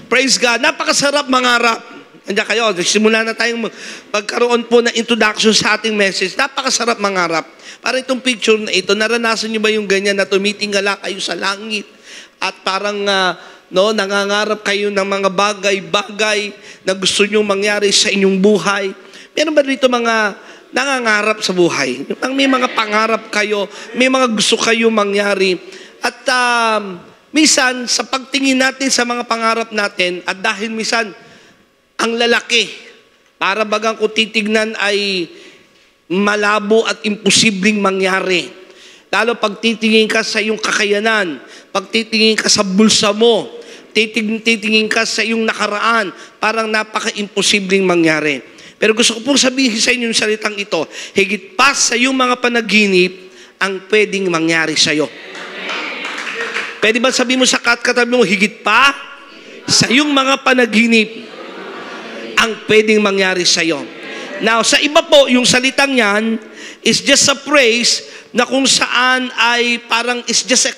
Praise God. Napakasarap mangarap. Andiyan kayo. Simula na tayong magkaroon po ng introduction sa ating message. Napakasarap mangarap. Para itong picture na ito, naranasan niyo ba yung ganyan na tumitingala kayo sa langit at parang nangangarap kayo ng mga bagay-bagay na gusto niyo mangyari sa inyong buhay? Meron ba dito mga nangangarap sa buhay? May mga pangarap kayo, may mga gusto kayo mangyari. At minsan, sa pagtingin natin sa mga pangarap natin, at dahil minsan, ang lalaki, para bagang kung titignan ay malabo at imposibleng mangyari. Lalo pag titingin ka sa iyong kakayanan, pag titingin ka sa bulsa mo, titingin ka sa iyong nakaraan, parang napaka-imposibleng mangyari. Pero gusto ko pong sabihin sa inyo yung salitang ito, higit pa sa iyong mga panaginip, ang pwedeng mangyari sa iyo. Pwede ba sabihin mo sa katabi mo, higit pa sa iyong mga panaginip, ang pwedeng mangyari sa iyo. Now, sa iba po, yung salitang yan is just a phrase na kung saan ay parang is just a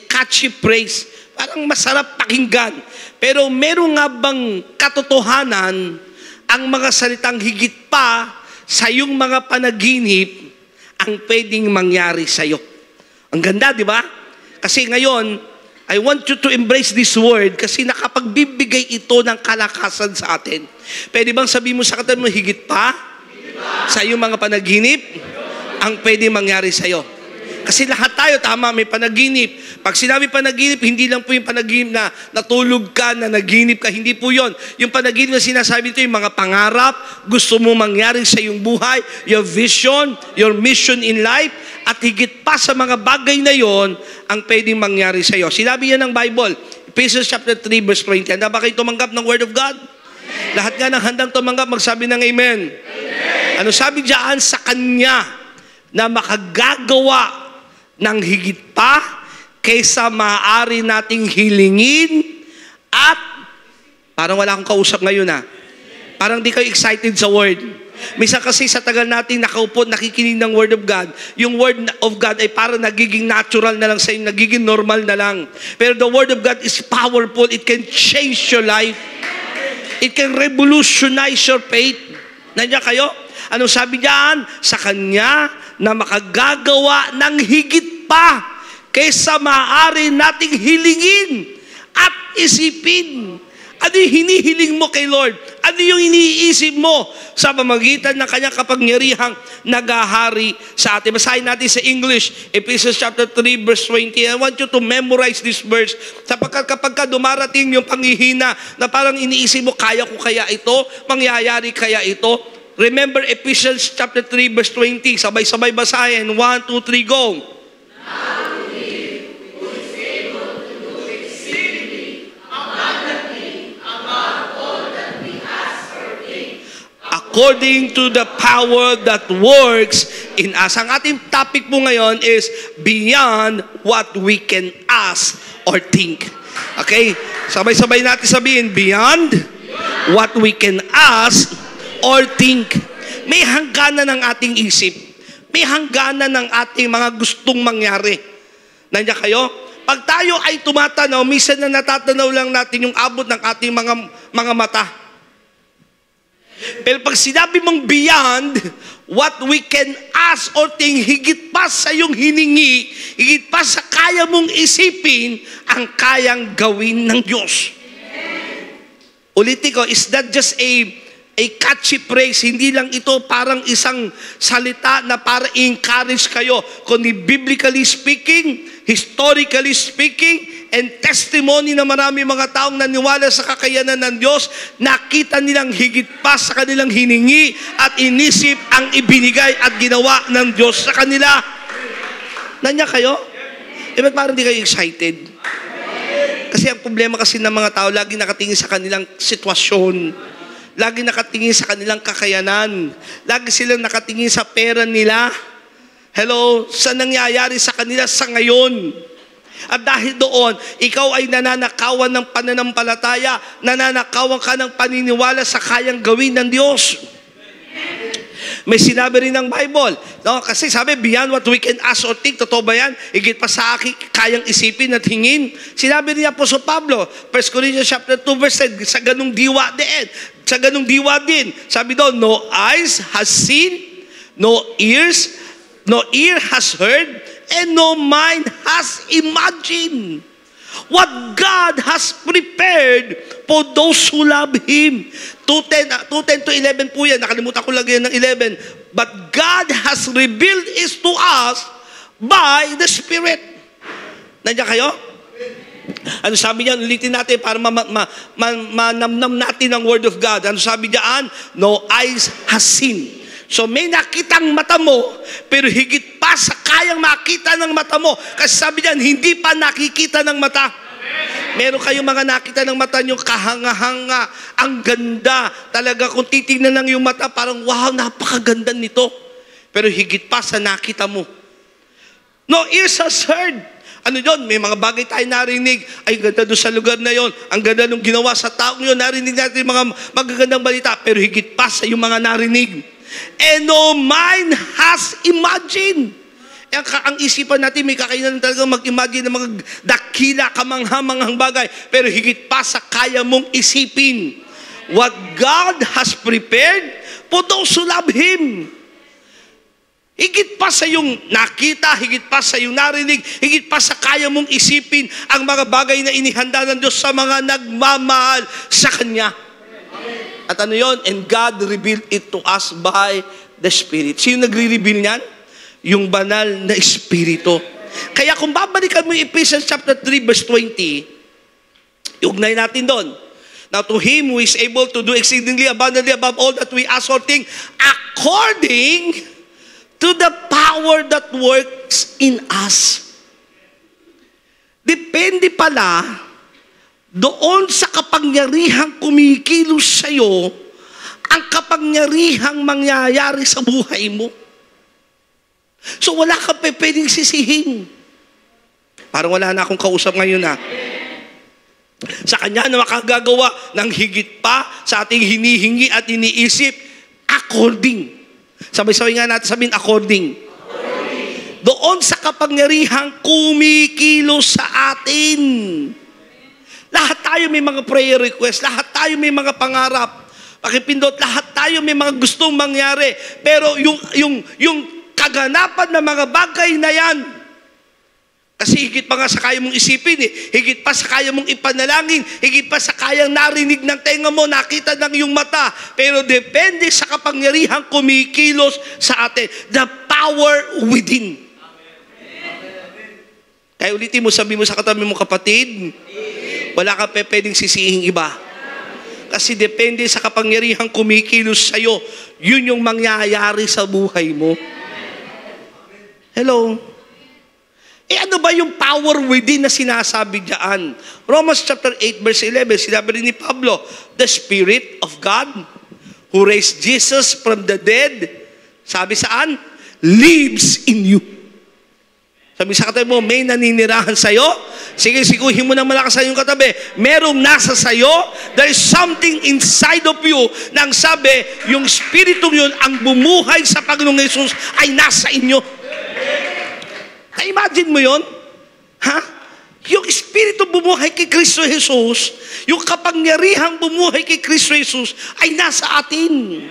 catchy phrase. Parang masarap pakinggan. Pero meron nga bang katotohanan ang mga salitang higit pa sa iyong mga panaginip ang pwedeng mangyari sa iyo? Ang ganda, di ba? Kasi ngayon, I want you to embrace this word kasi nakapagbibigay ito ng kalakasan sa atin. Pwede bang sabihin mo sa katabi mo, higit pa sa iyong mga panaginip ang pwede mangyari sa iyo? Kasi lahat tayo, tama, may panaginip. Pag sinabi panaginip, hindi lang po yung panaginip na natulog ka, na naginip ka. Hindi po yon. Yung panaginip na sinasabi ito, yung mga pangarap, gusto mo mangyari sa iyong buhay, your vision, your mission in life, at higit pa sa mga bagay na yon ang pwedeng mangyari sa iyo. Sinabi yan ng Bible, Ephesians chapter 3, verse 20. Handa ba kayo tumanggap ng Word of God? Amen. Lahat nga ng handang tumanggap, magsabi ng Amen. Amen. Ano sabi diyan? Sa Kanya na makagagawa ng higit pa kaysa maaari nating hilingin at parang wala akong kausap ngayon parang di kayo excited sa Word. Minsan kasi sa tagal natin nakaupo, nakikinig ng Word of God, yung Word of God ay parang nagiging natural na lang sa inyo, nagiging normal na lang. Pero the Word of God is powerful. It can change your life. It can revolutionize your faith. Nandiyan kayo? Anong sabi diyan? Sa Kanya na makagagawa ng higit pa kaysa maaari nating hilingin at isipin. Ano yung hinihiling mo kay Lord? Ano yung iniisip mo sa pamamagitan ng Kanyang kapangyarihang nagahari sa atin? Basahin natin sa English, Ephesians chapter 3, verse 20. I want you to memorize this verse. Sapagkat kapag ka dumarating yung panghihina na parang iniisip mo, kaya ko kaya ito? Mangyayari kaya ito? Remember Ephesians chapter 3, verse 20. Sabay-sabay basahin. 1, 2, 3, go. According to the power that works in us. Ang ating topic po ngayon is beyond what we can ask or think. Okay? Sabay-sabay natin sabihin, beyond what we can ask or think. May hangganan ng ating isip. May hangganan ng ating mga gustong mangyari. Nandiyan kayo? Pag tayo ay tumatanaw, minsan na natatanaw lang natin yung abot ng ating mga mata. Pero pag sinabi mong beyond what we can ask or think, higit pa sa iyong hiningi, higit pa sa kaya mong isipin, ang kayang gawin ng Diyos. Ulitin ko, is that just a catchy phrase? Hindi lang ito parang isang salita na para encourage kayo, kundi biblically speaking, historically speaking, and testimony na marami mga taong naniwala sa kakayanan ng Diyos, nakita nilang higit pa sa kanilang hiningi at inisip ang ibinigay at ginawa ng Diyos sa kanila. Nandiyan kayo? Ba't parang di kayo excited? Kasi ang problema kasi ng mga tao, lagi nakatingin sa kanilang sitwasyon. Lagi nakatingin sa kanilang kakayanan. Lagi silang nakatingin sa pera nila. Hello? Sa nangyayari sa kanila sa ngayon. At dahil doon, ikaw ay nananakawan ng pananampalataya, nananakawan ka ng paniniwala sa kayang gawin ng Diyos. May sinabi rin ng Bible. No? Kasi sabi, beyond what we can ask or think, totoo ba yan? Higit pa sa akin, kayang isipin at hingin. Sinabi ni Apostol Pablo, 1 Corinthians chapter 2 verse 10, sa ganung diwa din. Sa ganung diwa din. Sabi doon, no eyes has seen, no ear has heard, and no mind has imagined what God has prepared for those who love Him. 2:10 to 11 po yan. Nakalimutan ko lang yan ng 11. But God has revealed it to us by the Spirit. Nandiyan kayo? Ano sabi niyan? Ulitin natin para manamnam natin ang Word of God. Ano sabi diyan? No eyes has seen. So may nakitang mata mo, pero higit pa sa kayang makita ng mata mo. Kasi sabi diyan, hindi pa nakikita ng mata. Meron kayong mga nakita ng mata nyo, kahanga-hanga, ang ganda. Talaga kung titignan lang yung mata, parang wow, napakaganda nito. Pero higit pa sa nakita mo. No ears has heard. Ano yun? May mga bagay tayo narinig. Ay, ganda doon sa lugar na yon. Ang ganda nung ginawa sa taong yun. Narinig natin mga magagandang balita. Pero higit pa sa yung mga narinig. And no mind has imagined. Ang isipan natin, may kakainan talaga mag-imagine ng mga dakila, kamangha-manghang bagay. Pero higit pa sa kaya mong isipin. What God has prepared for those who love Him. Higit pa sa yung nakita, higit pa sa yung narinig, higit pa sa kaya mong isipin ang mga bagay na inihanda ng Diyos sa mga nagmamahal sa Kanya. At ano yon? And God revealed it to us by the Spirit. Sino nagre-reveal niyan? Yung banal na Espiritu. Kaya kung babalikan mo yung Ephesians chapter 3 verse 20, iugnay natin doon. Now to Him who is able to do exceedingly abundantly above all that we ask or think, according to the power that works in us. Depende pala doon sa kapangyarihang kumikilos sa'yo, ang kapangyarihang mangyayari sa buhay mo. So wala kang pwedeng sisihin. Parang wala na akong kausap ngayon ha. Sa Kanya na makagagawa ng higit pa sa ating hinihingi at iniisip, according. Sabay-sabay nga natin sabihin, according. Doon sa kapangyarihang kumikilos sa atin. Lahat tayo may mga prayer request, lahat tayo may mga pangarap. Pakipindot, lahat tayo may mga gustong mangyari. Pero yung kaganapan ng mga bagay na yan, kasi higit pa nga sa kaya mong isipin higit pa sa kaya mong ipanalangin, higit pa sa kayang narinig ng tenga mo, nakita ng iyong mata, pero depende sa kapangyarihang kumikilos sa atin. The power within. Kaya ulitin mo, sabi mo sa katabi mo, kapatid, wala ka pwedeng sisihing iba. Kasi depende sa kapangyarihang kumikilos sa'yo, yun yung mangyayari sa buhay mo. Hello? Ano ba yung power within na sinasabi diyan? Romans chapter 8 verse 11, sinabi rin ni Pablo, the Spirit of God who raised Jesus from the dead, sabi saan? Lives in you. Sabi sa katabi mo, may naninirahan sa'yo? Sige, siguhin mo na malakas sa iyong katabi. Merong nasa sa'yo, there is something inside of you na ang sabi, yung Spiritong yun, ang bumuhay sa Panginoong Jesus ay nasa inyo. Na-imagine mo yun? Ha? Yung Espiritu bumuhay kay Kristo Jesus, yung kapangyarihang bumuhay kay Kristo Jesus ay nasa atin.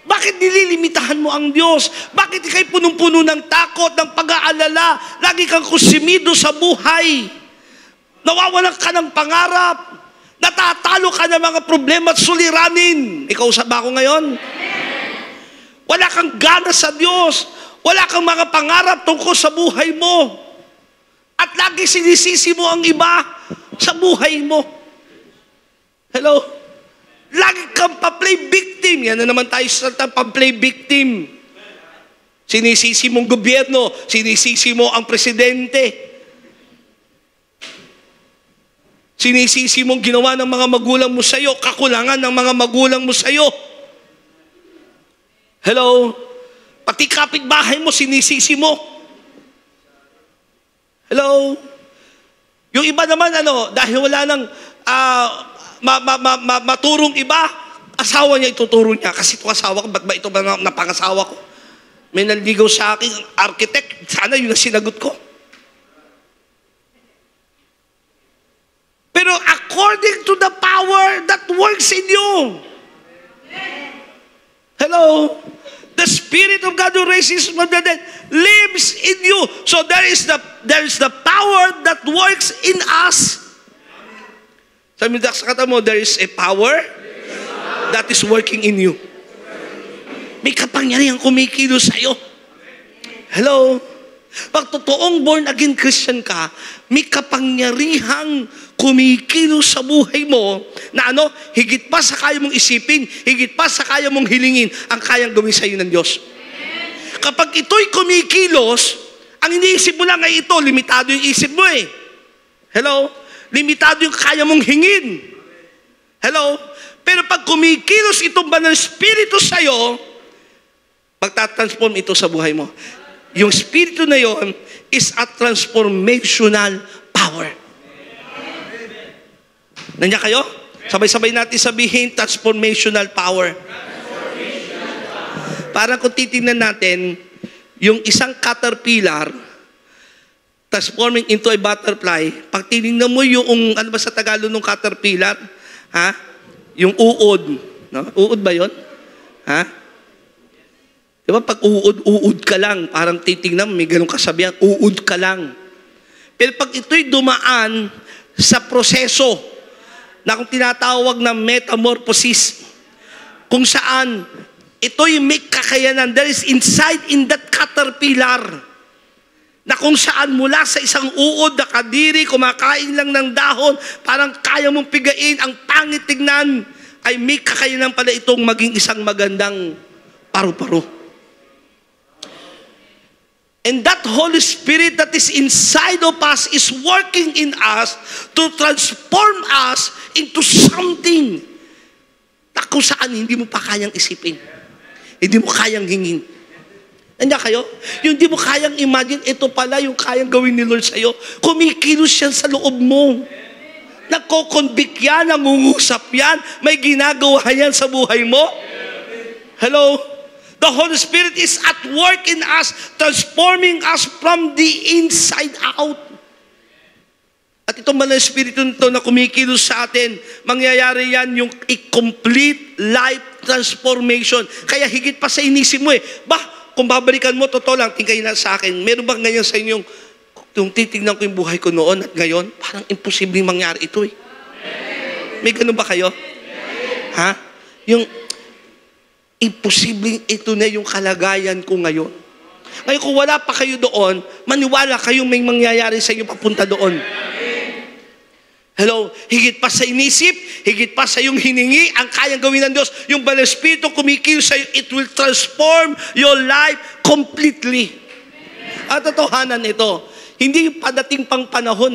Bakit nililimitahan mo ang Diyos? Bakit ikay punong-puno ng takot, ng pag-aalala? Lagi kang kusimido sa buhay. Nawawalan ka ng pangarap. Natatalo ka ng mga problema at suliranin. Ikaw usap ba ako ngayon? Wala kang gana sa Diyos. Wala kang mga pangarap tungkol sa buhay mo. At lagi sinisisi mo ang iba sa buhay mo. Hello? Lagi kang pa-play victim. Yan na naman tayo sa pa-play victim. Sinisisi mong gobyerno, sinisisi mo ang presidente. Sinisisi mong ginawa ng mga magulang mo sa'yo, kakulangan ng mga magulang mo sa'yo. Hello? Pati kapitbahay mo, sinisisi mo. Hello? Yung iba naman, dahil wala nang maturong iba, Asawa niya, ituturo niya. Kasi ito asawa ko, ba't ba ito ba napangasawa ko? May naligaw sa akin, architect. Sana yun ang sinagot ko. Pero according to the power that works in you. Hello? The Spirit of God who raises from the dead lives in you. So there is the power that works in us. Sabi mo, sa kata mo, there is a power that is working in you. May kapangyarihang kumikilos sa'yo. Hello? Pag totoong born again Christian ka, may kapangyarihang kumikilos sa buhay mo na higit pa sa kaya mong isipin, higit pa sa kaya mong hilingin, ang kayang gawin sa iyo ng Diyos. Kapag ito'y kumikilos, ang iniisip mo lang ay ito, limitado yung isip mo eh. Hello? Limitado yung kaya mong hingin. Hello? Pero pag kumikilos itong banal Espiritu sa'yo, magtatransform ito sa buhay mo. Yung Espiritu na yon is a transformational power. Nandiyan kayo? Sabay-sabay natin sabihin, transformational power. Parang kung titingnan natin, yung isang caterpillar, transforming into a butterfly, pag tinignan mo yung, ano ba sa Tagalog ng caterpillar? Ha? Yung uod. No? Uod ba yon? Ha? Diba pag uud ka lang, parang titingnan mo, may ganun kasabihan, uud ka lang. Pero pag ito'y dumaan sa proseso, na kung tinatawag na metamorphosis, kung saan ito'y may kakayanan, there is inside in that caterpillar, na kung saan mula sa isang uod na kadiri, kumakain lang ng dahon, parang kaya mong pigain, ang pangit tignan, ay may kakayanan pala itong maging isang magandang paru-paro. And that Holy Spirit that is inside of us is working in us to transform us into something na kung saan hindi mo pa kayang isipin. Hindi mo kayang hingin. Nandiyan kayo? Yung hindi mo kayang imagine, ito pala yung kayang gawin ni Lord sa'yo. Kumikilos yan sa loob mo. Nagko-convict yan, nangungusap yan, may ginagawa yan sa buhay mo. Hello? The Holy Spirit is at work in us, transforming us from the inside out. At itong Banal Espiritu nito na kumikilos sa atin, mangyayari yan yung complete life transformation. Kaya higit pa sa inisip mo kung babalikan mo, totoo lang, tingkayin na sa akin, meron bang ganyan sa inyong, kung titignan ko yung buhay ko noon at ngayon, parang imposibleng mangyari ito eh. May ganun ba kayo? Ha? Yung imposibleng ito na yung kalagayan ko ngayon. Ngayon kung wala pa kayo doon, maniwala kayong may mangyayari sa inyo papunta doon. Hello? Higit pa sa inisip, higit pa sa yung hiningi, ang kayang gawin ng Diyos, yung Banal Espiritu kumikilos sa iyo, it will transform your life completely. At totohanan ito, hindi padating pang panahon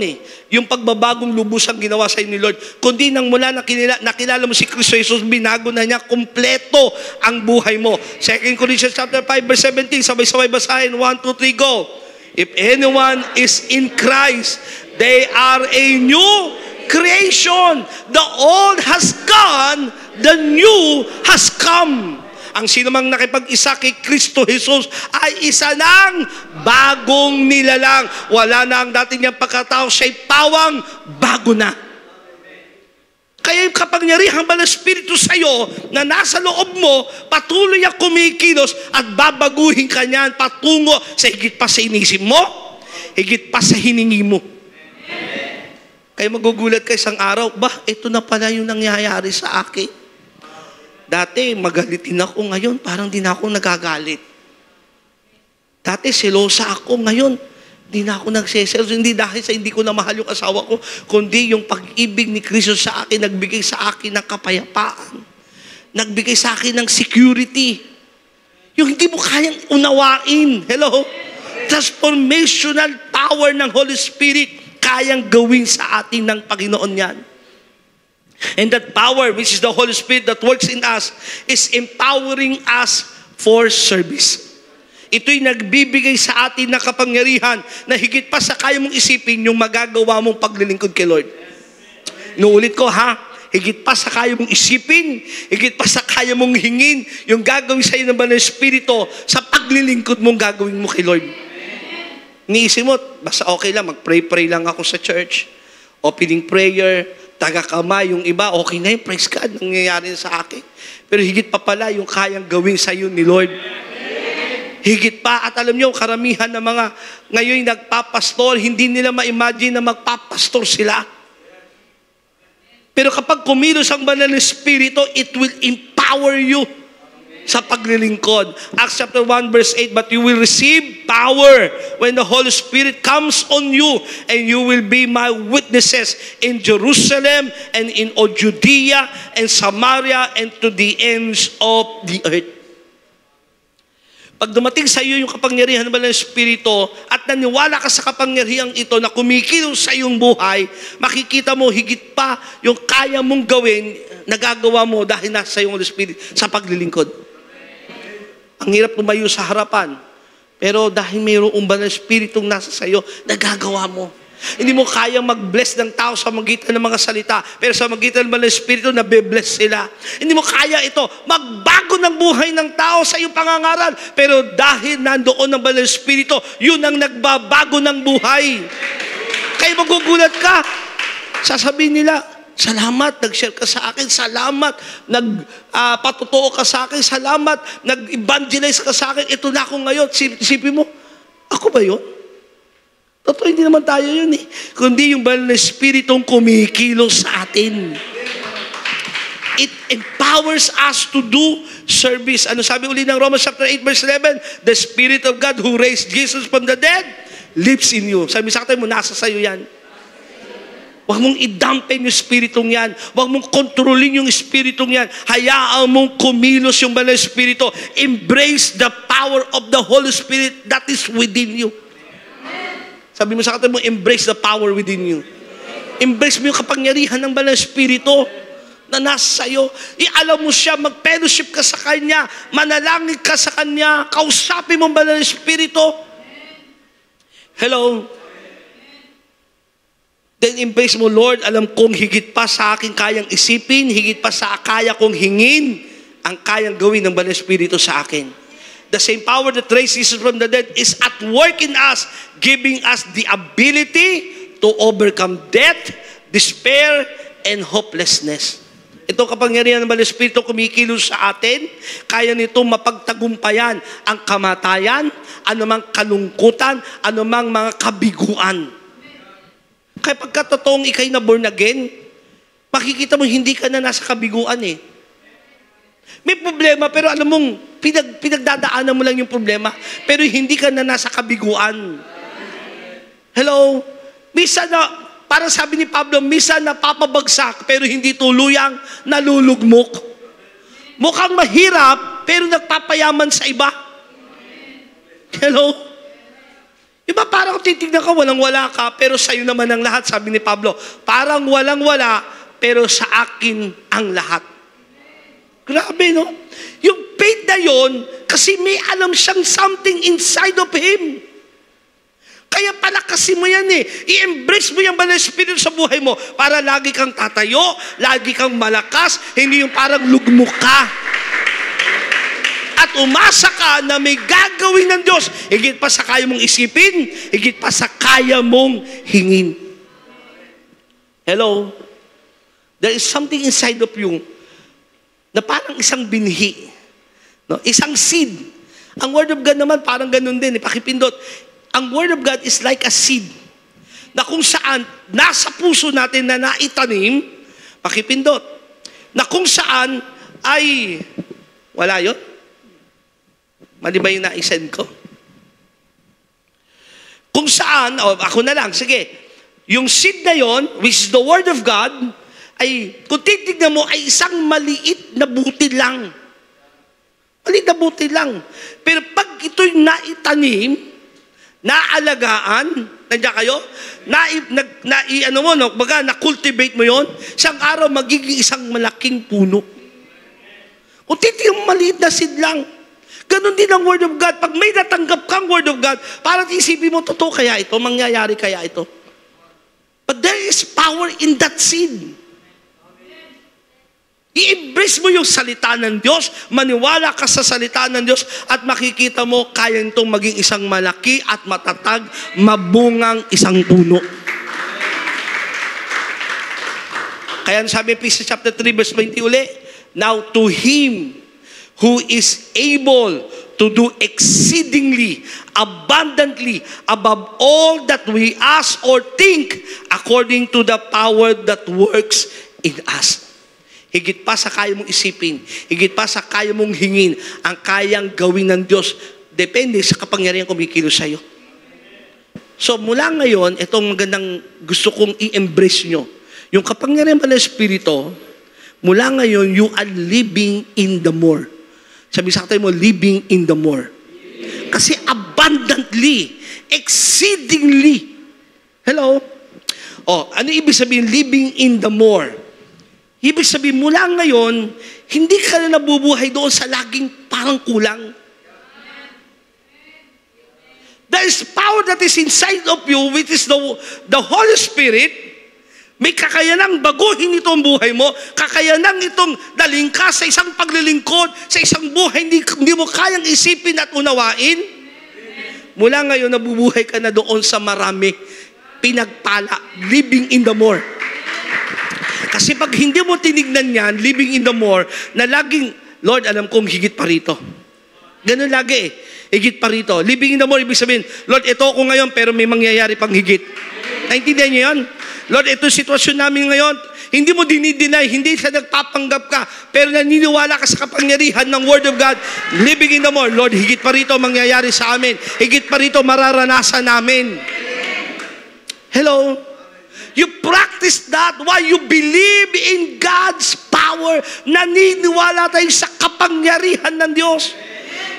yung pagbabagong lubos ang ginawa sa ni Lord, kundi nang mula nakilala mo si Kristo Jesus, binago na niya kompleto ang buhay mo. 2 Corinthians chapter 5 verse 17, sabay-sabay basahin, 1, 2, 3, go. If anyone is in Christ, they are a new creation. The old has gone, the new has come. Ang sino mang nakipag-isa kay Kristo Jesus ay isa ng bagong nilalang. Wala na ang dati niyang pagkatao, siya'y pawang bago na. Kaya yung kapangyarihang Banal Espiritu sa'yo na nasa loob mo, patuloy ang kumikilos at babaguhin ka niyan patungo sa higit pa sa inisip mo, higit pa sa hiningi mo. Kaya magugulat ka isang araw, ito na pala yung nangyayari sa akin. Dati, magalitin ako. Ngayon, parang di na ako nagagalit. Dati, selosa ako. Ngayon, di na ako nagseselos. Hindi dahil sa hindi ko na mahal yung asawa ko, kundi yung pag-ibig ni Kristo sa akin, nagbigay sa akin ng kapayapaan. Nagbigay sa akin ng security. Yung hindi mo kayang unawain. Hello? Transformational power ng Holy Spirit, kayang gawin sa atin ng Panginoon yan. And that power, which is the Holy Spirit that works in us, is empowering us for service. Ito'y nagbibigay sa atin na kapangyarihan na higit pa sa kaya mong isipin yung magagawa mong paglilingkod kay Lord. Nuulit ko higit pa sa kaya mong isipin, higit pa sa kaya mong hingin, yung gagawin sa iyo ng Banal na Espiritu sa paglilingkod mong gagawin mo kay Lord. Niisip mo, basta okay lang, mag-pray lang ako sa church, opening prayer, taga-kamay, yung iba, okay na yun, praise God, nangyayari sa akin. Pero higit pa pala yung kayang gawin sa iyo ni Lord. Higit pa, at alam niyo, karamihan ng mga ngayon nagpapastor, hindi nila ma-imagine na magpapastor sila. Pero kapag kumilos ang Banal na Espiritu, it will empower you sa paglilingkod. Acts chapter 1 verse 8, but you will receive power when the Holy Spirit comes on you, and you will be my witnesses in Jerusalem and in all Judea and Samaria and to the ends of the earth. Pag dumating sa iyo yung kapangyarihan ng Banal na Espiritu at naniwala ka sa kapangyarihan ito na kumikilos sa iyong buhay, makikita mo higit pa yung kaya mong gawin, nagagawa mo dahil nasa iyong Holy Spirit sa paglilingkod. Ang hirap tumayo sa harapan, pero dahil mayroong Banal na Espiritong nasa sa iyo, nagagawa mo. Hindi mo kaya mag-bless ng tao sa magitan ng mga salita, pero sa magitan ng Banal na Espiritu, nabe-bless sila. Hindi mo kaya ito, magbago ng buhay ng tao sa iyong pangangaral, pero dahil nandoon ang Banal na Espiritu, yun ang nagbabago ng buhay. Kaya magugulat ka, sasabihin nila, salamat, nag-share ka sa akin, salamat, nagpatotoo ka sa akin, salamat, nag-evangelize ka sa akin, ito na ako ngayon. Isipin mo, ako ba yun? Totoo, hindi naman tayo yun eh. Kundi yung Banal na Espiritong kumikilos sa atin. It empowers us to do service. Ano sabi uli ng Romans chapter 8 verse 11? The Spirit of God who raised Jesus from the dead lives in you. Sabi sa atin mo, nasa sayo yan. Huwag mong idampen yung Espiritong yan. Huwag mong kontrolin yung Espiritong yan. Hayaan mong kumilos yung Banal na Espiritu. Embrace the power of the Holy Spirit that is within you. Sabi mo sa katabi mo, embrace the power within you. Embrace mo yung kapangyarihan ng Banal na Espiritu na nasa sa'yo. Ialam mo siya, mag-fellowship ka sa Kanya, manalangin ka sa Kanya, kausapin mo ang Banal na Espiritu. Hello? Then embrace mo, Lord, alam kong higit pa sa akin kayang isipin, higit pa sa kaya kong hingin, ang kayang gawin ng Banal na Espiritu sa akin. The same power that raised Jesus from the dead is at work in us, giving us the ability to overcome death, despair, and hopelessness. Ito kapangyarihan ng Banal na Espiritu kumikilos sa atin, kaya nito mapagtagumpayan ang kamatayan, anumang kalungkutan, anumang mga kabiguan. Kaya pagkatotoong ikay na born again, makikita mo hindi ka na nasa kabiguan eh. May problema, pero alam mong, pinagdadaanan mo lang yung problema, pero hindi ka na nasa kabiguan. Hello? Misa na, parang sabi ni Pablo, misa na papabagsak, pero hindi tuluyang nalulugmok. Mukhang mahirap, pero nagpapayaman sa iba. Hello? Iba parang titignan ka, walang-wala ka, pero sa'yo naman ang lahat, sabi ni Pablo. Parang walang-wala, pero sa akin ang lahat. Grabe, no? Yung faith na yun, kasi may alam siyang something inside of him. Kaya palakasin mo yan eh. I-embrace mo yung Banal na Espiritu sa buhay mo para lagi kang tatayo, lagi kang malakas, hindi yung parang lugmok ka. At umasa ka na may gagawin ng Diyos, higit pa sa kaya mong isipin, higit pa sa kaya mong hingin. Hello? There is something inside of you na parang isang binhi. No? Isang seed. Ang Word of God naman parang ganun din. Pakipindot. Ang Word of God is like a seed na kung saan nasa puso natin na naitanim, pakipindot, na kung saan ay, wala yun? Mali ba yung naisend ko? Kung saan, ako na lang, sige, yung seed na yon, which is the Word of God, ay, kung titignan mo, ay isang maliit na butil lang. Maliit na butil lang. Pero pag ito'y naitanim, naalagaan, nandiyan kayo? Na-cultivate mo yon, isang araw magiging isang malaking puno. Kung titignan mo, maliit na seed lang. Ganon din ang Word of God. Pag may natanggap kang Word of God, parang isipin mo, totoo kaya ito? Mangyayari kaya ito? But there is power in that seed. I-embrace mo yung salita ng Diyos, maniwala ka sa salita ng Diyos, at makikita mo kaya itong maging isang malaki at matatag, mabungang isang puno. Kaya sabi Ephesians chapter 3 verse 20 uli, now to Him who is able to do exceedingly, abundantly, above all that we ask or think, according to the power that works in us. Higit pa sa kaya mong isipin, higit pa sa kaya mong hingin, ang kayang gawin ng Diyos, depende sa kapangyarihan kumikilos sa'yo. So mula ngayon, itong magandang gusto kong i-embrace nyo. Yung kapangyarihan pa ng Espiritu, mula ngayon, you are living in the more. Sabi sa katay mo, living in the more. Kasi abundantly, exceedingly. Hello? Ano ibig sabihin, living in the more? Ibig sabihin, mula ngayon, hindi ka na nabubuhay doon sa laging parang kulang. There is power that is inside of you, which is the Holy Spirit. May kakayanang baguhin ito ang buhay mo, kakayanang itong daling ka sa isang paglilingkod, sa isang buhay hindi mo kayang isipin at unawain. Mula ngayon, nabubuhay ka na doon sa marami, pinagpala, living in the more. Kasi pag hindi mo tinignan yan, living in the more, na laging, Lord, alam kong higit pa rito. Ganun lagi higit pa rito. Living in the more, ibig sabihin, Lord, ito ako ngayon, pero may mangyayari pang higit. Naintindihan niyo yun? Lord, ito sitwasyon namin ngayon, hindi mo dinideny, hindi siya nagpapanggap ka, pero naniniwala ka sa kapangyarihan ng Word of God, living in the more. Lord, higit pa rito mangyayari sa amin. Higit pa rito mararanasan namin. Hello? You practice that while you believe in God's power. Naniniwala tayo sa kapangyarihan ng Diyos.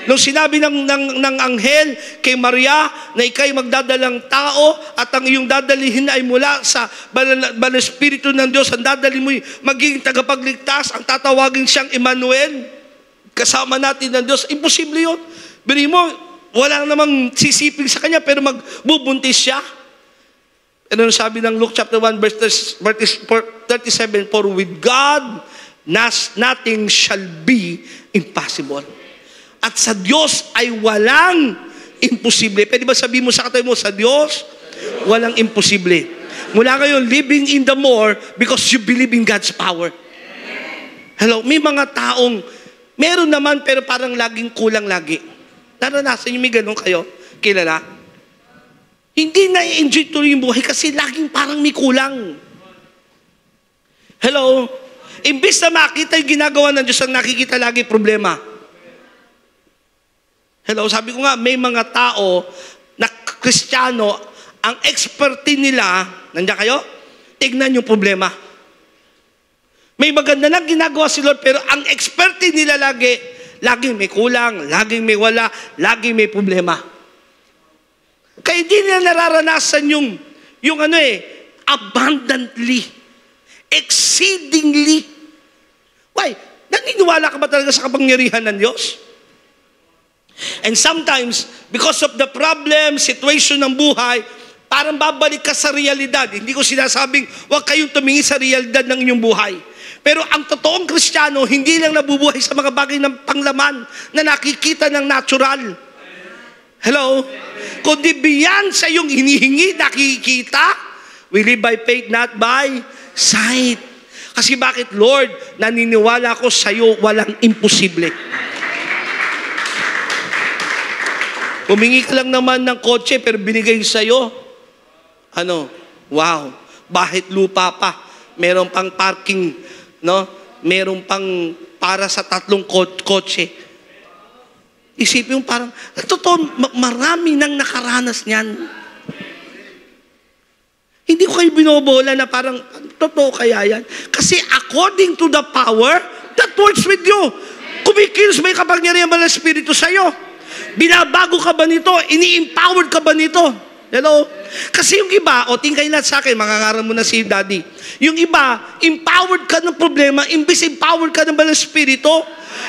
Nung sinabi ng anghel kay Maria na ikay magdadalang tao at ang iyong dadalihin ay mula sa banal Espiritu ng Diyos, ang dadalhin mo magiging tagapagligtas, ang tatawagin siyang Emmanuel, kasama natin ng Diyos. Imposible yun. Bili mo, wala namang sisiping sa kanya pero magbubuntis siya. Ano sabi ng Luke chapter 1 verse 37, for with God nothing shall be impossible. At sa Diyos ay walang imposible. Pwede ba sabihin mo sa katay mo, sa Diyos, walang imposible. Mula ngayon, living in the more because you believe in God's power. Hello, may mga taong, meron naman pero parang laging kulang lagi. Naranasan niyo may ganun kayo? Kilala? Hindi na-enjoy tuloy yung buhay kasi laging parang may kulang. Hello? Imbis na makita yung ginagawa ng Diyos, ang nakikita lagi problema. Hello, sabi ko nga, may mga tao na Kristiyano, ang expertise nila, nandiyan kayo? Tignan yung problema. May maganda na ginagawa si Lord, pero ang expertise nila laging may kulang, laging may wala, laging may problema. Kaya hindi nila nararanasan yung abundantly, exceedingly. Why? Naniniwala ka ba talaga sa kapangyarihan ng Diyos? And sometimes, because of the problem, situation ng buhay, parang babalik ka sa realidad. Hindi ko sinasabing, huwag kayong tumingin sa realidad ng inyong buhay. Pero ang totoong Kristiyano, hindi lang nabubuhay sa mga bagay ng panglaman na nakikita ng natural. Hello? Kundi beyond sa iyong hinihingi, nakikita, we live by faith, not by sight. Kasi bakit, Lord, naniniwala ko sa iyo, walang imposible. Humingi ka lang naman ng kotse pero binigay sa'yo. Wow, bahit lupa pa. Meron pang parking, no? Meron pang para sa 3 kotse. Isipin mo parang, totoo, marami nang nakaranas niyan. Hindi ko kayo binobola na parang, totoo kaya yan? Kasi according to the power that works with you. Kumikilos may kapangyarihan ba ng Espiritu sa'yo? Binabago ka ba nito? Ini-empowered ka ba nito? Hello? Kasi yung iba, tingkay na sa akin, mangangaral mo na si Daddy. Yung iba, empowered ka ng problema, imbis empowered ka ng Banal Espiritu,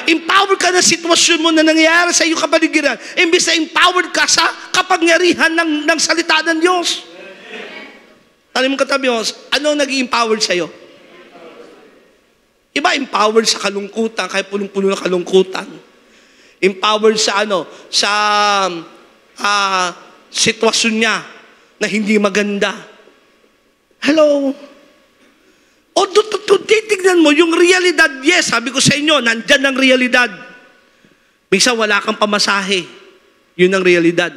empowered ka ng sitwasyon mo na nangyayari sa iyong kapaligiran, imbis na empowered ka sa kapangyarihan ng salita ng Diyos. Alam mo katabi mo, ano naging empowered sa'yo? Iba iba empowered sa kalungkutan, kaya punong-puno ng kalungkutan. Empowered sa sitwasyon niya na hindi maganda. Hello? O titignan mo yung realidad. Yes, sabi ko sa inyo, nandyan ang realidad. Minsan wala kang pamasahe. Yun ang realidad.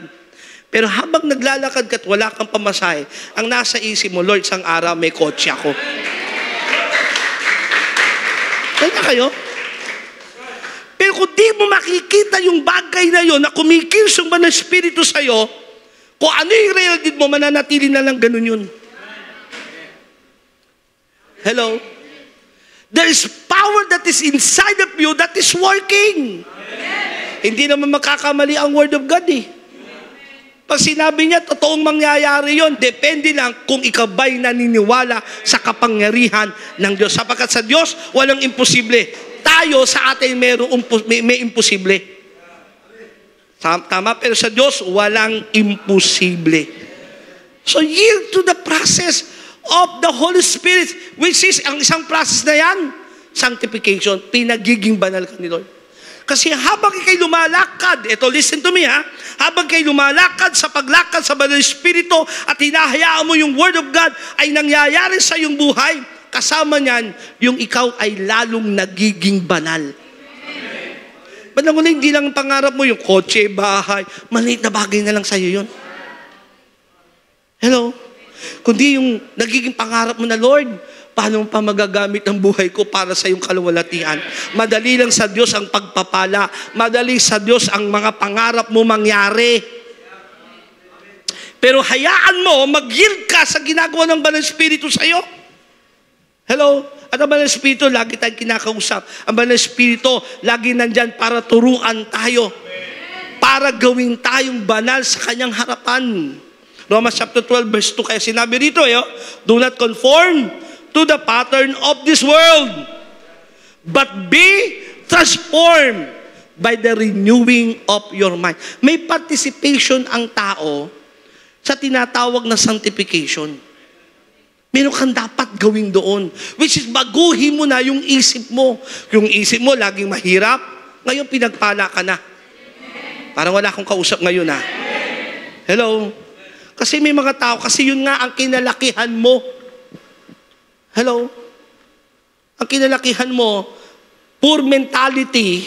Pero habang naglalakad ka at wala kang pamasahe, ang nasa isip mo, Lord, isang araw may kotse ako. Kaya kayo? Pero kung di mo makikita yung bagay na yun, na kumikilos ba ng Espiritu sa'yo, kung ano yung realidad mo, mananatili na lang ganun yun. Hello? There is power that is inside of you that is working. Hindi naman makakamali ang Word of God eh. Pag sinabi niya, totoong mangyayari yon, depende lang kung ikaw ba'y naniniwala sa kapangyarihan ng Diyos. Sapagkat sa Diyos, walang imposible. Tayo sa atin may imposible. Tama? Pero sa Diyos, walang imposible. So yield to the process of the Holy Spirit, which is, ang isang process na yan, sanctification, pinagiging banal ka ni Lord. Kasi habang ikay lumalakad, listen to me ha, habang ikay lumalakad sa paglakad sa Banal Espiritu at hinahayaan mo yung Word of God ay nangyayari sa iyong buhay, kasama niyan, yung ikaw ay lalong nagiging banal. Ba't hindi lang pangarap mo yung kotse, bahay, maliit na bagay na lang sa iyo yun. Hello? Kundi yung nagiging pangarap mo na, Lord, paano pa magagamit ang buhay ko para sa iyong kaluwalhatian? Madali lang sa Diyos ang pagpapala. Madali sa Diyos ang mga pangarap mo mangyari. Pero hayaan mo, mag-yield ka sa ginagawa ng Banal Espiritu sa iyo. Hello? At ang Banal Espiritu, lagi tayong kinakausap. Ang Banal Espiritu, lagi nandyan para turuan tayo. Para gawin tayong banal sa kanyang harapan. Romans chapter 12 verse 2, kaya sinabi rito, do not conform to the pattern of this world, but be transformed by the renewing of your mind. May participation ang tao sa tinatawag na sanctification. Meron kang dapat gawin doon, which is baguhin mo na yung isip mo. Yung isip mo laging mahirap, ngayon pinagpala ka na. Parang wala akong kausap ngayon ha. Hello? Kasi may mga tao, kasi yun nga ang kinalakihan mo. Hello? Ang kinalakihan mo, poor mentality,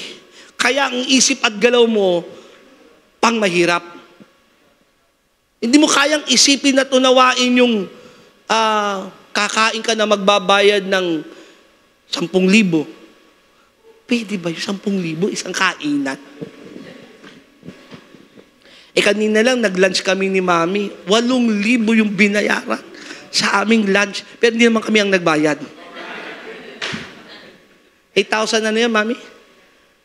kaya ang isip at galaw mo, pang mahirap. Hindi mo kayang isipin at unawain yung kakain ka na magbabayad ng 10,000. Pwede ba yung 10,000, isang kainan? Kanina lang, nag-lunch kami ni Mami. 8,000 yung binayaran sa aming lunch. Pero hindi naman kami ang nagbayad. 8,000 na yan, Mami?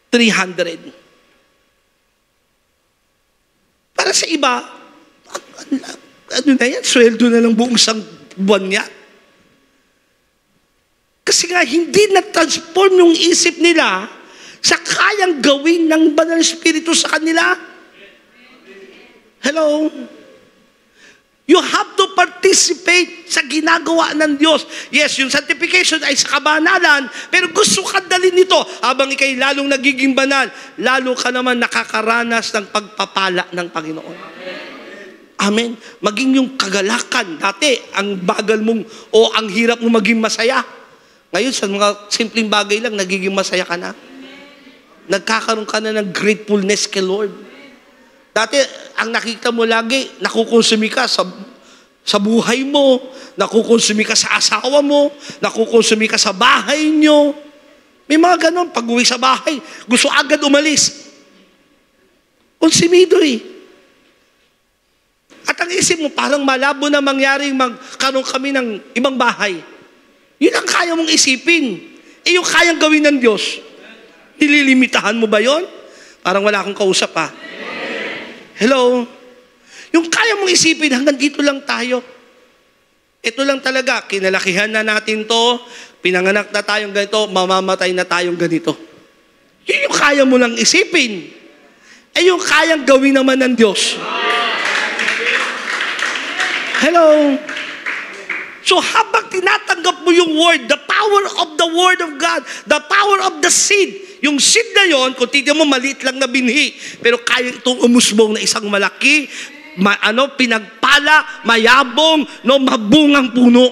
300. Para sa iba, ano na yan? Sweldo na lang buong isang buwan niya. Kasi nga, hindi na-transform yung isip nila sa kayang gawin ng Banal Espiritu sa kanila. Hello? You have to participate sa ginagawa ng Diyos. Yes, yung sanctification ay sa kabanalan, pero gusto ka dalhin nito. Habang ikay lalong nagiging banal, lalo ka naman nakakaranas ng pagpapala ng Panginoon. Amen. Maging yung kagalakan. Dati, ang bagal mong o ang hirap mong maging masaya. Ngayon, sa mga simpleng bagay lang, nagiging masaya ka na. Nagkakaroon ka na ng gratefulness kay Lord. Dati, ang nakita mo lagi, nakukonsumi ka sa buhay mo, nakukonsumi ka sa asawa mo, nakukonsumi ka sa bahay nyo. May mga ganon, pag-uwi sa bahay, gusto agad umalis. Konsumido eh. At ang isip mo, parang malabo na mangyaring magkaroon kami ng ibang bahay. Yun ang kaya mong isipin. Yung kayang gawin ng Diyos. Nililimitahan mo ba yon? Parang wala akong kausap ha. Hello? Yung kaya mong isipin, hanggang dito lang tayo. Ito lang talaga, kinalakihan na natin to, pinanganak na tayong ganito, mamamatay na tayong ganito. Yun yung kaya mo lang isipin. Yung kayang gawin naman ng Diyos. Hello? So habang tinatanggap mo yung word, the power of the Word of God. The power of the seed. Yung seed na yon, kung titignan mo, maliit lang na binhi. Pero kaya itong umusbong na isang malaki, pinagpala, mayabong, mabungang puno.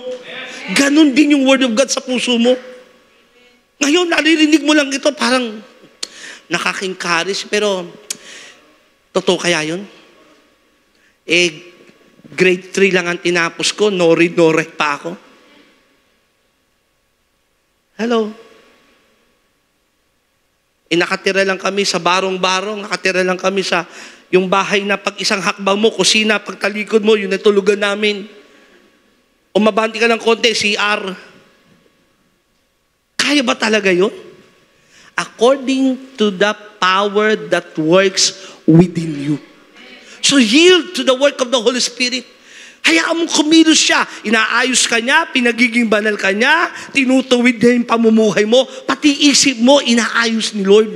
Ganon din yung Word of God sa puso mo. Ngayon, naririnig mo lang ito, parang nakaka-encourage, pero totoo kaya yun? Grade 3 lang ang tinapos ko, no read, no write pa ako. Hello? Nakatira lang kami sa barong-barong, nakatira lang kami sa yung bahay na pag isang hakbang mo, kusina, pagtalikod mo, yun ang tulugan namin. Umabanti ka ng konti, CR. Kaya ba talaga yun? According to the power that works within you. So yield to the work of the Holy Spirit. Hayaan mong kumilos siya. Inaayos ka niya, pinagiging banal ka niya, tinutuwid niya yung pamumuhay mo, pati isip mo, inaayos ni Lord.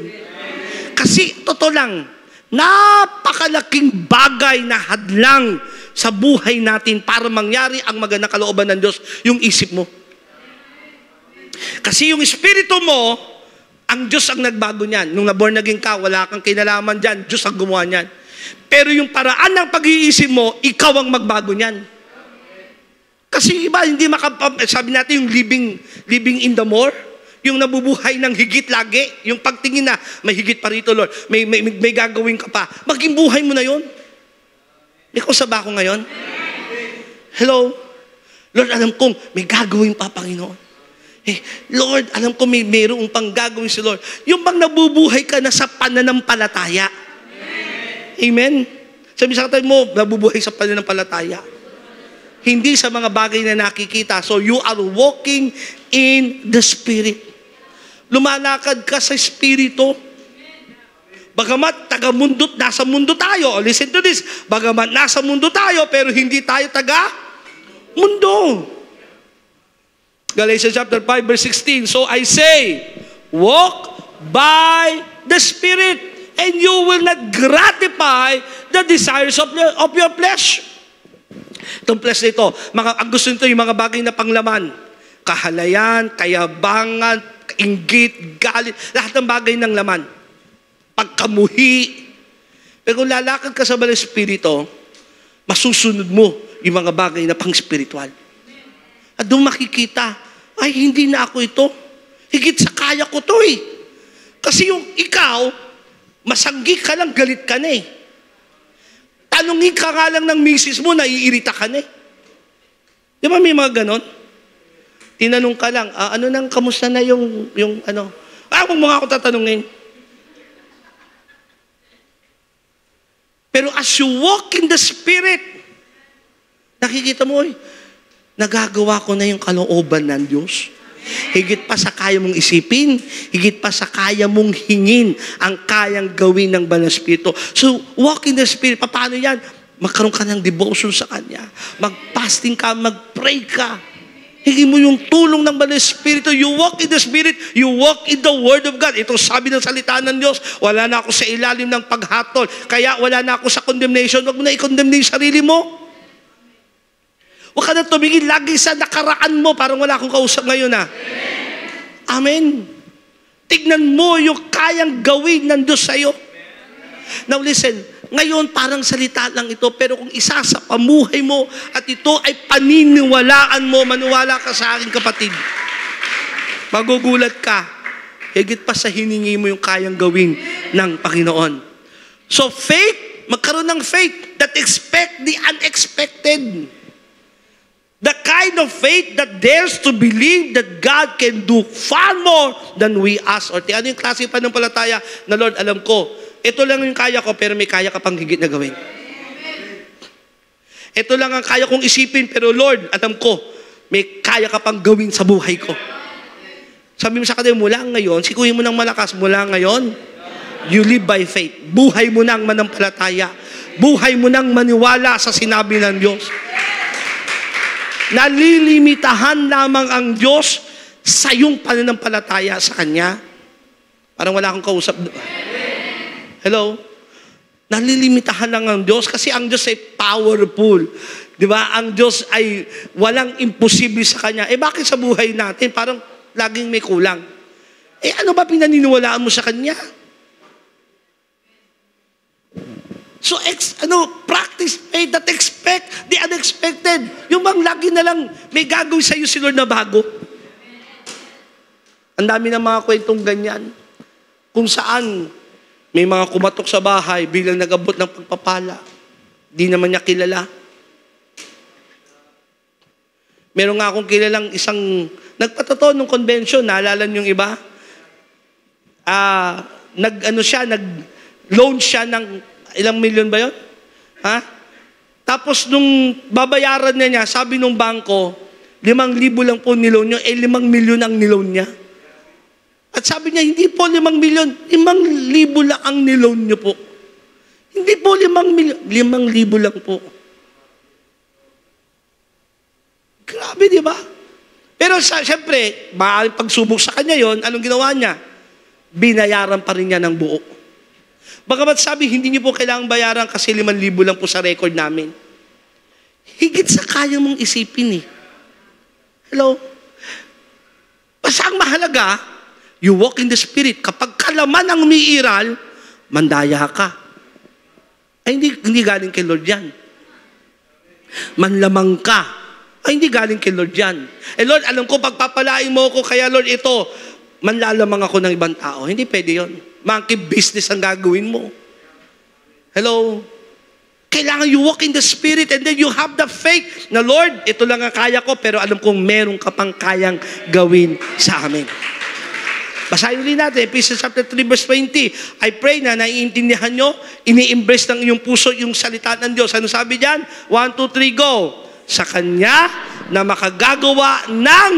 Kasi, totoo lang, napakalaking bagay na hadlang sa buhay natin para mangyari ang magandang kalooban ng Diyos, yung isip mo. Kasi yung espiritu mo, ang Diyos ang nagbago niyan. Nung naborn again ka, wala kang kinalaman dyan, Diyos ang gumawa niyan. Pero yung paraan ng pag-iisip mo, ikaw ang magbago niyan. Kasi iba, hindi sabi natin yung living in the more, yung nabubuhay ng higit lagi, yung pagtingin na, may higit pa rito, Lord, may gagawin ka pa. Maging buhay mo na yun. Ikaw sa ba ako ngayon? Hello? Lord, alam kong may gagawin pa, Panginoon. Lord, alam ko mayroong pang gagawin si Lord. Yung bang nabubuhay ka na sa pananampalataya. Amen? Sabi sa katabi mo, nabubuhay sa pananampalataya. Hindi sa mga bagay na nakikita. So you are walking in the Spirit. Lumalakad ka sa Espiritu. Bagamat taga-mundo, nasa mundo tayo. Listen to this. Bagamat nasa mundo tayo, pero hindi tayo taga-mundo. Galatians chapter 5, verse 16. So I say, walk by the Spirit, and you will not gratify the desires of your flesh. Itong flesh na ito, ang gusto nito yung mga bagay na panglaman. Kahalayan, kayabangan, inggit, galit, lahat ng bagay ng laman. Pagkamuhi. Pero kung lalakad ka sa Banal Espiritu, masusunod mo yung mga bagay na pang-spiritual. At doon makikita, ay hindi na ako ito. Higit sa kaya ko to eh. Kasi yung ikaw, masanggi ka lang, galit ka na eh. Tanungin ka nga lang ng misis mo, naiirita ka na eh. Di ba may mga ganon? Tinanong ka lang, kamusta na yung ano? Huwag mo nga ako tatanungin. Pero as you walk in the Spirit, nakikita mo, nagagawa ko na yung kalooban ng Diyos. Higit pa sa kaya mong isipin, higit pa sa kaya mong hingin ang kayang gawin ng Banal Espiritu. So, walk in the Spirit. Paano yan? Magkaroon ka ng devotion sa Kanya. Mag-fasting ka, mag-pray ka. Hingin mo yung tulong ng Banal Espiritu. You walk in the Spirit, you walk in the Word of God. Ito sabi ng salita ng Diyos, wala na ako sa ilalim ng paghatol. Kaya wala na ako sa condemnation. Huwag mo na i-condemn yung sarili mo. Huwag ka na tumingin lagi sa nakaraan mo. Parang wala akong kausap ngayon Amen. Tignan mo yung kayang gawin ng Diyos sa'yo. Now listen, ngayon parang salita lang ito, pero kung isa sa pamuhay mo at ito ay paniniwalaan mo, maniwala ka sa aking kapatid, magugulat ka, higit pa sa hiningi mo yung kayang gawin ng Panginoon. So faith, magkaroon ng faith that expect the unexpected. The kind of faith that dares to believe that God can do far more than we ask or think. Ano yung klase pananampalataya na Lord, alam ko, ito lang yung kaya ko, pero may kaya ka pang higit na gawin. Ito lang ang kaya kong isipin, pero Lord, alam ko, may kaya ka pang gawin sa buhay ko. Sabi mo sa kanila, mula ngayon, sikuhin mo ng malakas, mula ngayon, you live by faith. Buhay mo nang manampalataya. Buhay mo nang maniwala sa sinabi ng Diyos. Nalilimitahan lamang ang Diyos sa iyong pananampalataya sa Kanya. Parang wala akong kausap. Hello? Nalilimitahan lang ang Diyos kasi ang Diyos ay powerful. Di ba? Ang Diyos ay walang imposible sa Kanya. Bakit sa buhay natin? Parang laging may kulang. Eh ano ba pinaniniwalaan mo sa Kanya? So, practice faith that expect the unexpected. Yung bang lagi na lang may gagawin sa'yo si Lord na bago. Ang dami ng mga kwentong ganyan. Kung saan may mga kumatok sa bahay bilang nag-abot ng pagpapala. Di naman niya kilala. Meron nga akong kilalang isang nagpatotoo ng convention. Naalala niyo yung iba? Nag-loan siya ng ilang milyon ba yun? Ha? Tapos nung babayaran niya, sabi nung bangko, 5,000 lang po niloan niyo, 5 milyon ang niloan niya. At sabi niya, hindi po 5 milyon, 5,000 lang ang niloan niyo po. Hindi po 5 milyon, 5,000 lang po. Grabe, di ba? Pero siyempre, maaaring pagsubok sa kanya yon, anong ginawa niya? Binayaran pa rin niya ng buo. Bagamat sabi, hindi niyo po kailangang bayaran kasi 5,000 lang po sa record namin. Higit sa kaya mong isipin eh. Hello? Basta ang mahalaga, you walk in the Spirit. Kapag kalaman ang umiiral, mandaya ka. Ay, hindi galing kay Lord yan. Manlamang ka. Ay, hindi galing kay Lord yan. Eh Lord, alam ko, pagpapalain mo ko, kaya Lord, ito, manlalamang ako ng ibang tao. Hindi pwede yun. Monkey business ang gagawin mo. Hello? Kailangan you walk in the Spirit and then you have the faith na, Lord, ito lang ang kaya ko, pero alam kong meron ka pang kayang gawin sa amin. Basahin ulit natin, Ephesians chapter 3, verse 20. I pray na naiintindihan nyo, ini-embrace ng iyong puso yung salita ng Diyos. Ano sabi dyan? 1, 2, 3, go! Sa Kanya na makagagawa ng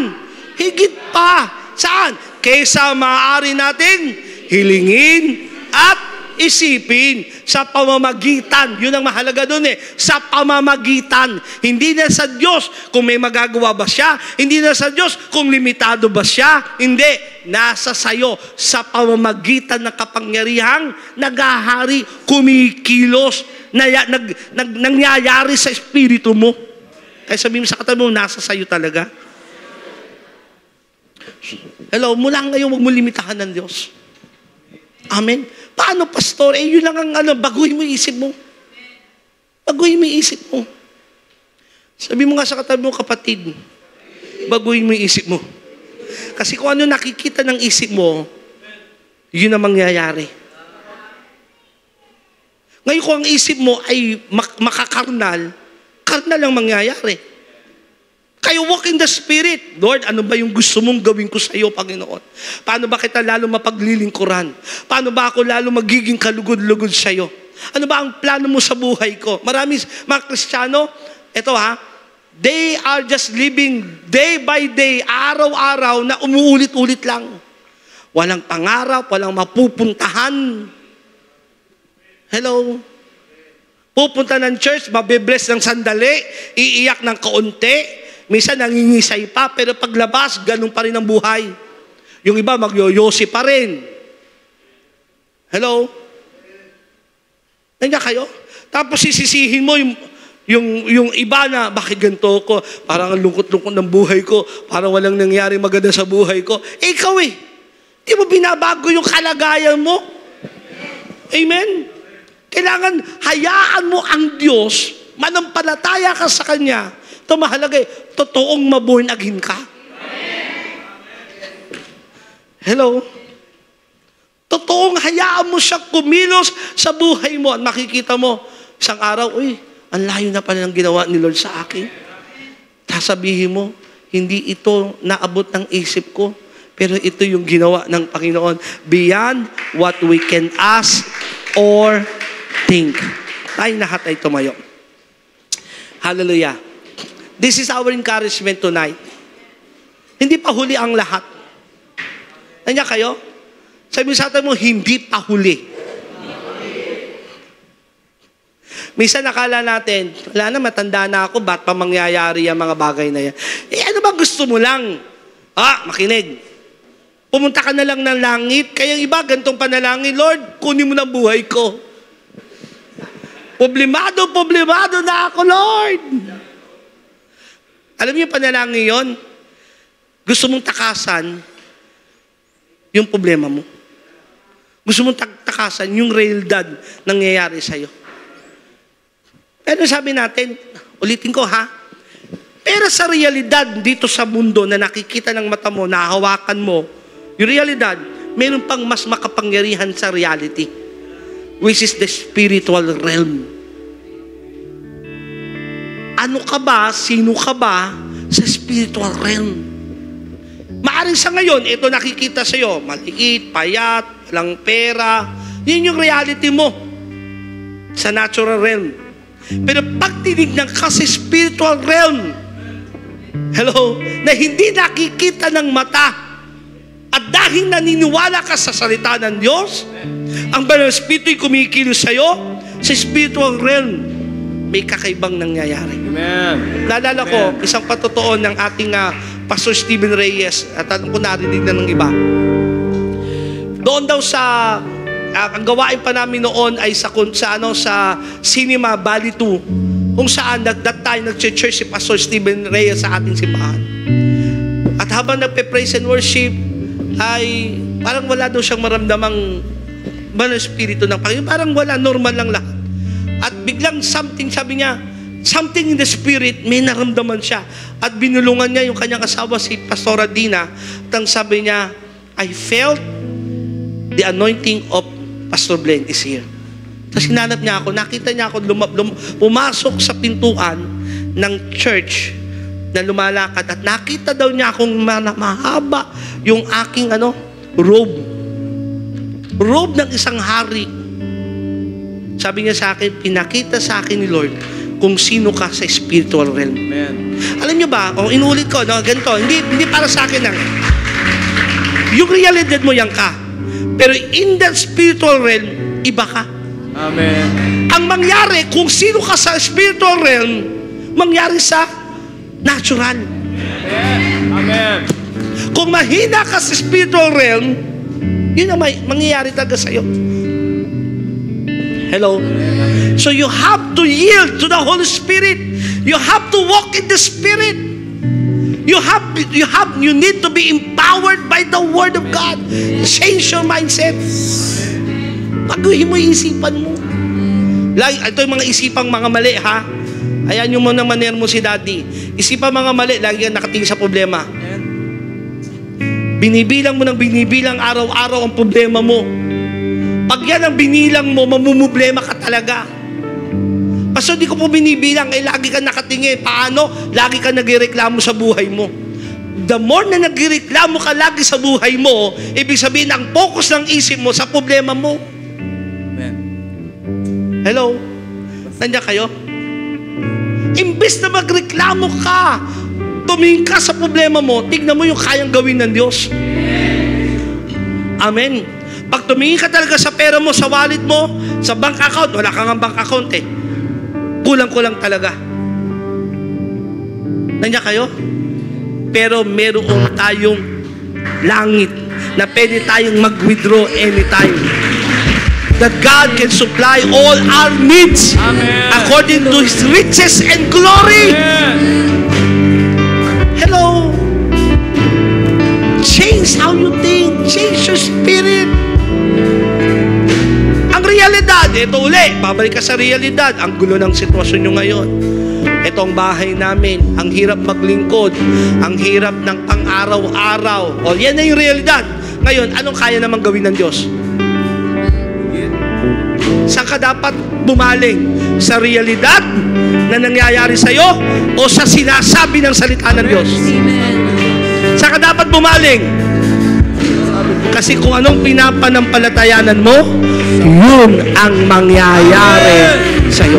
higit pa. Saan? Kaysa maaari natin hilingin at isipin sa pamamagitan. Yun ang mahalaga dun eh. Sa pamamagitan. Hindi na sa Diyos kung may magagawa ba siya. Hindi na sa Diyos kung limitado ba siya. Hindi. Nasa sayo. Sa pamamagitan ng kapangyarihang naghahari, kumikilos, nangyayari sa espiritu mo. Kaya sabihin mo sa katabi mo, nasa sayo talaga. Hello, mula ngayon, huwag mo limitahan ng Diyos. Amen. Paano, pastor? Eh, yun lang ang baguhin mo yung isip mo. Baguhin mo yung isip mo. Sabi mo nga sa katabi mo, kapatid, baguhin mo yung isip mo. Kasi kung ano nakikita ng isip mo, yun ang mangyayari. Ngayon kung ang isip mo ay makakarnal, karnal ang mangyayari. Kayo walk in the Spirit. Lord, ano ba yung gusto mong gawin ko sa iyo, Panginoon? Paano ba kita lalo mapaglilingkuran? Paano ba ako lalo magiging kalugod-lugod sa iyo? Ano ba ang plano mo sa buhay ko? Marami mga Kristiyano, they are just living day by day, araw-araw na umuulit-ulit lang. Walang pangarap, walang mapupuntahan. Hello? Pupunta ng church, mabibless ng sandali, iiyak ng kaunti, minsan nangingisay pa, pero paglabas, ganun pa rin ang buhay. Yung iba, magyoyosi pa rin. Hello? Nandiyan kayo? Tapos sisisihin mo yung iba na, bakit ganito ko? Parang ang lungkot-lungkot ng buhay ko. Parang walang nangyari maganda sa buhay ko. Eh, ikaw eh. Di mo binabago yung kalagayan mo? Amen? Kailangan hayaan mo ang Diyos, manampalataya ka sa Kanya. Ito mahalaga eh, totoong maborn again ka. Hello? Totoong hayaan mo siya kumilos sa buhay mo at makikita mo, isang araw, uy, ang layo na pala ng ginawa ni Lord sa akin. Sasabihin mo, hindi ito naabot ng isip ko, pero ito yung ginawa ng Panginoon beyond what we can ask or think. Tayong lahat ay tumayo. Hallelujah. This is our encouragement tonight. Hindi pa huli ang lahat. Nandiyan kayo? Sabi sa atin mo, hindi pa huli. Minsan nakala natin, wala na, matanda na ako, ba't pa mangyayari ang mga bagay na yan? Eh, ano ba gusto mo lang? Makinig. Pumunta ka na lang ng langit, kaya yung iba, gantong panalangin, Lord, kunin mo na buhay ko. Problemado na ako, Lord. Alam niyo yung panalangin yun? Gusto mong takasan yung problema mo. Gusto mong takasan yung realidad nangyayari sa'yo. Pero sabi natin, ulitin ko ha, pero sa realidad dito sa mundo na nakikita ng mata mo, nahawakan mo, yung realidad, meron pang mas makapangyarihan sa reality, which is the spiritual realm. Ano ka ba, sino ka ba sa spiritual realm? Maaring sa ngayon, ito nakikita sa'yo, maliit, payat, walang pera, yun yung reality mo sa natural realm. Pero pag tinignan ka sa spiritual realm, hello, na hindi nakikita ng mata, at dahil naniniwala ka sa salita ng Diyos, ang Banal na Espiritu'y kumikilos sa'yo, sa spiritual realm, may kakaibang nangyayari. Amen. Naalala ko, isang patotoo ng ating Pastor Stephen Reyes, at alam ko narinig na ng iba. Doon daw sa, ang gawain pa namin noon ay sa Cinema Valley 2, kung saan that time nag-church si Pastor Stephen Reyes sa ating simbahan. At habang nagpe-praise and worship, ay parang wala daw siyang maramdamang Banal na Espiritu ng Panginoon. Parang wala, normal lang lahat. At biglang something, sabi niya, something in the spirit, may naramdaman siya. At binulungan niya yung kanyang asawa, si Pastora Dina. At ang sabi niya, I felt the anointing of Pastor Glenn is here. Tapos hinanap niya ako, nakita niya ako pumasok sa pintuan ng church na lumalakad. At nakita daw niya akong mahaba yung aking robe. Robe ng isang hari. Sabi niya sa akin, pinakita sa akin ni Lord kung sino ka sa spiritual realm. Amen. Alam niyo ba, inulit ko, ganito, hindi para sa akin lang. Yung realidad mo yan ka. Pero in that spiritual realm, iba ka. Amen. Ang mangyari, kung sino ka sa spiritual realm, mangyari sa natural. Amen. Kung mahina ka sa spiritual realm, yun ang mangyayari talaga sa'yo. Hello? So you have to yield to the Holy Spirit. You have to walk in the Spirit. You need to be empowered by the Word of God. Change your mindset. Baguhin mo yung isipan mo. Ito yung mga isipang mga mali, ha? Ayan yung mga maner mo si Daddy. Isipang mga mali, lagi kang nakatingin sa problema. Binibilang mo ng binibilang araw-araw ang problema mo. Pag yan ang binilang mo, mamumblema ka talaga. Paso di ko po binibilang, lagi ka nakatingin. Paano? Lagi ka nagreklamo sa buhay mo. The more na nagreklamo ka lagi sa buhay mo, ibig sabihin, ang focus ng isip mo sa problema mo. Amen. Hello? Nandiyan kayo? Imbes na magreklamo ka, tumingin ka sa problema mo, tignan mo yung kayang gawin ng Diyos. Amen. Pag tumingin ka talaga sa pera mo, sa wallet mo, sa bank account, wala kang bank account eh. Kulang-kulang talaga. Nandiyan kayo? Pero meron tayong langit na pwede tayong mag-withdraw anytime. That God can supply all our needs. Amen. According to His riches and glory. Amen. Hello? Change how you think. Change your spirit. Ang realidad, ito uli, babalik ka sa realidad. Ang gulo ng sitwasyon nyo ngayon. Ito ang bahay namin. Ang hirap maglingkod. Ang hirap ng pang-araw-araw. O, yan na yung realidad. Ngayon, anong kaya namang gawin ng Diyos? Saan ka dapat bumaling? Sa realidad na nangyayari sa'yo o sa sinasabi ng salita ng Diyos? Saan ka dapat bumaling? Kasi kung anong pinapanampalatayanan mo, yun ang mangyayari sa'yo.